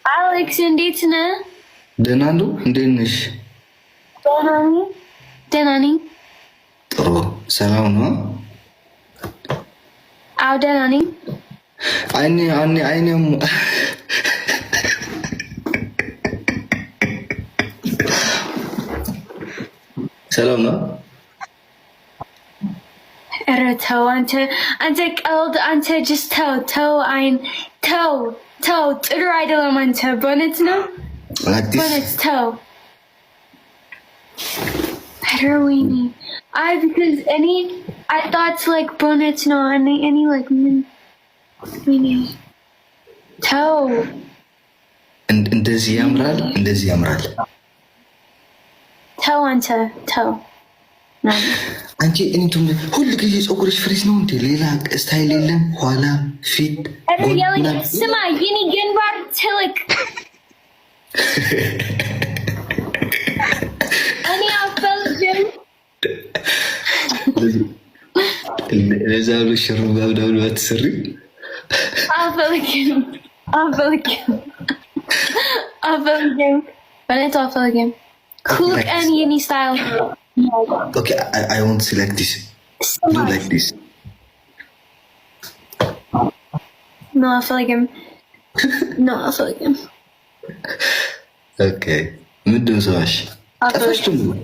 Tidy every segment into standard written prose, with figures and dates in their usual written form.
Alex እንዴት ነህ? ደህና ነው። እንዴት ነሽ? ደህና ነኝ። ጥሩ ሰላም ነው? አዎ ደህና ነኝ። አይኔ ሰላም ነው? ኧረ ተው አንተ ቀልድ አንተ just ተው ተው ጥሩ አይደለም አንተ በእውነት ነው በእውነት ተው። ኧረ ወይኔ because I thought like በእውነት ነው እኔ like ምን ወይኔ ተው እንደዚህ ያምራል ተው አንተ ተው አንቺ እንቱም ሁሉ ጊዜ ፀጉርሽ ፍሪዝ ነው እንዴ? ሌላ ስታይል የለም? ኋላ ፊት ስማ የኔ ግንባር ትልቅ እኔ አልፈልግም። ለዛ ብሎ ሽሩባ ምናምን ባትሰሪ አልፈልግም በእውነቱ አልፈልግም። ኩል ቀን የኔ ስታይል Okay, I want to select this. Do like this. No, I feel like him. Okay. ምንድን ሰዋሽ? ጠፋሽ ደግሞ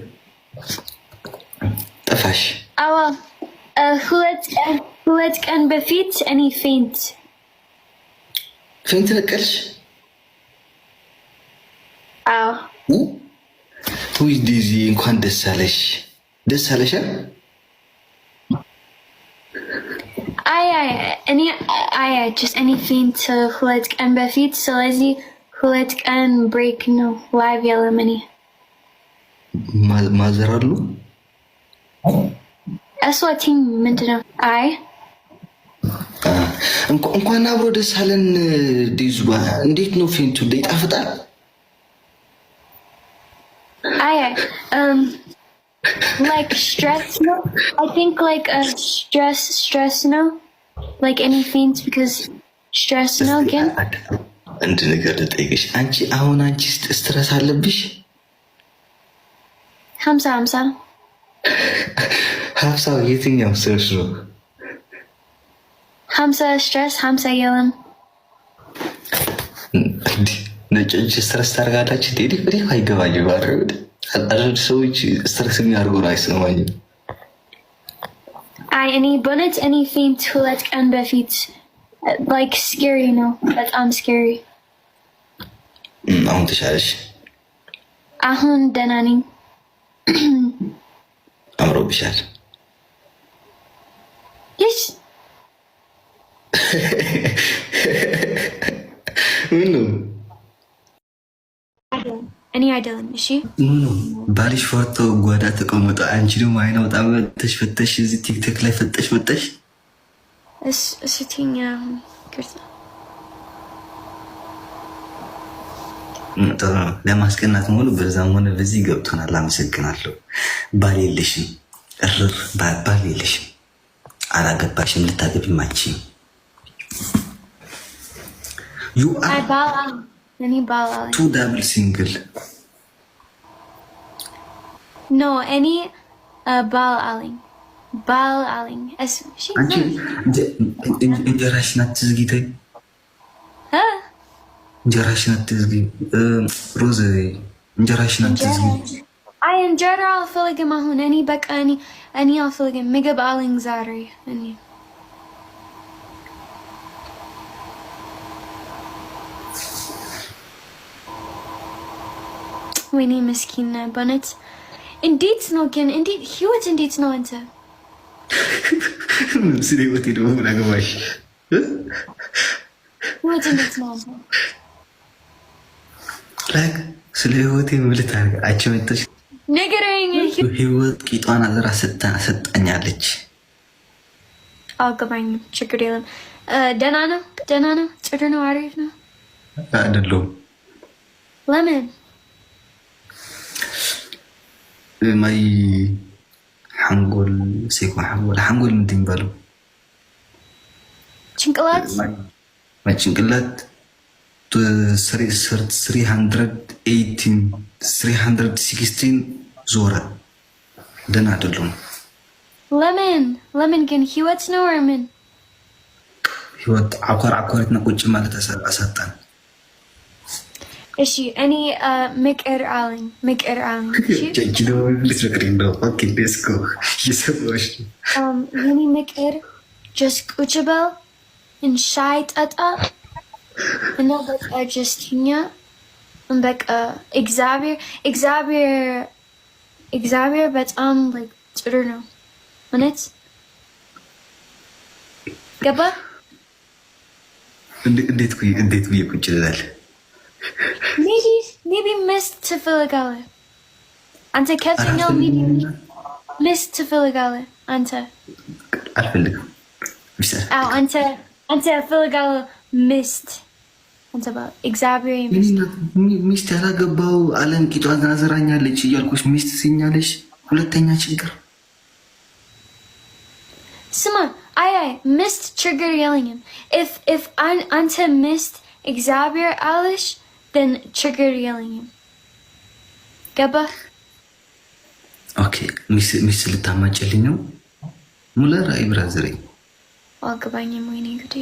ጠፋሽ። አዎ ሁለት ቀን በፊት እኔ ፌንት ነቀልሽ? አዎ ውይ ዲዚ እንኳን ደስ አለሽ። እኔ ፌንት ሁለት ቀን በፊት ስለዚህ ሁለት ቀን ብሬክ ነው ላይቭ የለም። እኔ ማዘር አሉ እሷቲኝ ምንድን ነው? አይ እንኳን አብሮ ደስ አለን። ዲዙ እንዴት ነው ፌንቱ? ይጣፍጣል? like stress no I think like stress no like any things because stress no again አንድ ነገር ልጠይቅሽ አንቺ አሁን ስትረስ አለብሽ? 50 የትኛው ስትረስ ነው? 50 ስትረስ 50 የለም ነጭ ስትረስ ታርጋታች ዴዲ አይገባኝ ባረው አረድ ሰዎች ስትረስ የሚያርጉ ነው አይሰማኝም። እኔ በእውነት እኔ ፌንት ሁለት ቀን በፊት like scary ነው በጣም scary። አሁን ተሻለሽ? አሁን ደህና ነኝ። አምሮብሻል። ይሽ ምኑ እኔ አይደለም። እሺ ባልሽ ፎቶ ጓዳ ተቀምጦ አንቺ ደግሞ አይን አውጣ ፈተሽ እዚህ ቲክቶክ ላይ ፈተሽ እስቲኛ ከርታ ለማስቀናት ሙሉ በዛም ሆነ በዚህ ገብቶናል። አመሰግናለሁ። ባል የለሽም ባል የለሽም፣ አላገባሽም፣ ልታገቢም አትችይም። ዩ አር ቱ ዳብል ሲንግል ኖ እኔ ባል አለኝ። አንቺ እንጀራሽን አትዝጊ፣ ተይ እንጀራሽን አትዝጊ። ሮዝ እንጀራሽን አትዝጊ። አይ እንጀራ አልፈልግም አሁን እኔ በቃ እኔ አልፈልግም። ምግብ አለኝ ዛሬ እኔ ወይኔ ምስኪን በእውነት እንዴት ነው ግን? ህይወት እንዴት ነው? አንተ ስለ ህይወት ደግሞ ምን አገባሽ? ህይወት እንዴት ነው? አንተ ላይክ ስለ ህይወቴ ምልት አርጋችሁ መጥተሽ ንገረኝ። ህይወት ቂጧን አዝራ ሰጣኛለች። አልገባኝም። ችግር የለም። ደህና ነው። ጥሩ ነው። አሪፍ ነው። አይደለም። ለምን ማይ ሓንጎል ሓንጎል ምንድን ይባለው? ጭንቅላት ማይ ጭንቅላት 316 ዞረ። ደህና አይደሉም። ለምን ግን ህይወት ነው or ምን? ህይወት አኳሪትና ቁጭ ማለት አሳጣን። እሺ እኔ ምቅር አለኝ። እሺ የኔ ምቅር just ቁጭ በል ሻይ ጠጣ እና በቃ just ኛ በቃ እግዚአብሔር በጣም ጥሩ ነው እውነት ገባ። እንዴት ብዬ ቁጭ ልላል? ሜቢ ሚስት ትፈልጋለህ አንተ ከየትኛው ሚስት ትፈልጋለህ አንተ? አልፈልግም። አንተ ትፈልጋለህ ሚስት አንተ እግዚአብሔር ሚስት ያላገባው ዓለም ቂጧን ታዘራኛለች እያልኩሽ ሚስት ሲኛለሽ ሁለተኛ ችግር። ስማ አይ ሚስት ችግር የለኝም። if አንተ ሚስት እግዚአብሔር አለሽ then ችግር የለኝም። ገባ? ኦኬ ሚስት ልታማጭልኝ ነው? ሙለር አይ ብራዘሬ አልገባኝም። ወይኔ ጉዴ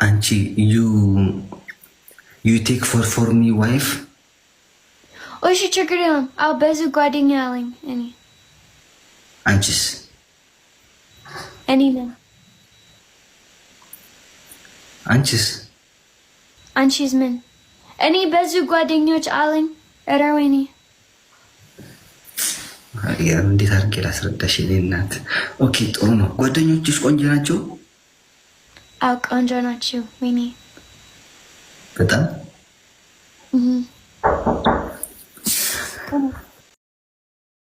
አንቺ you take for me wife? እሺ ችግር የለም። ብዙ ጓደኛ አለኝ እኔ። አንቺስ? እኔ ነኝ። አንቺስ? አንቺስ ምን? እኔ ብዙ ጓደኞች አለኝ። ኧረ ወይኔ እንዴት አድርጌ ላስረዳሽ? የእኔ እናት ኦኬ ጥሩ ነው። ጓደኞችሽ ቆንጆ ናቸው? አዎ ቆንጆ ናቸው። ወይኔ በጣም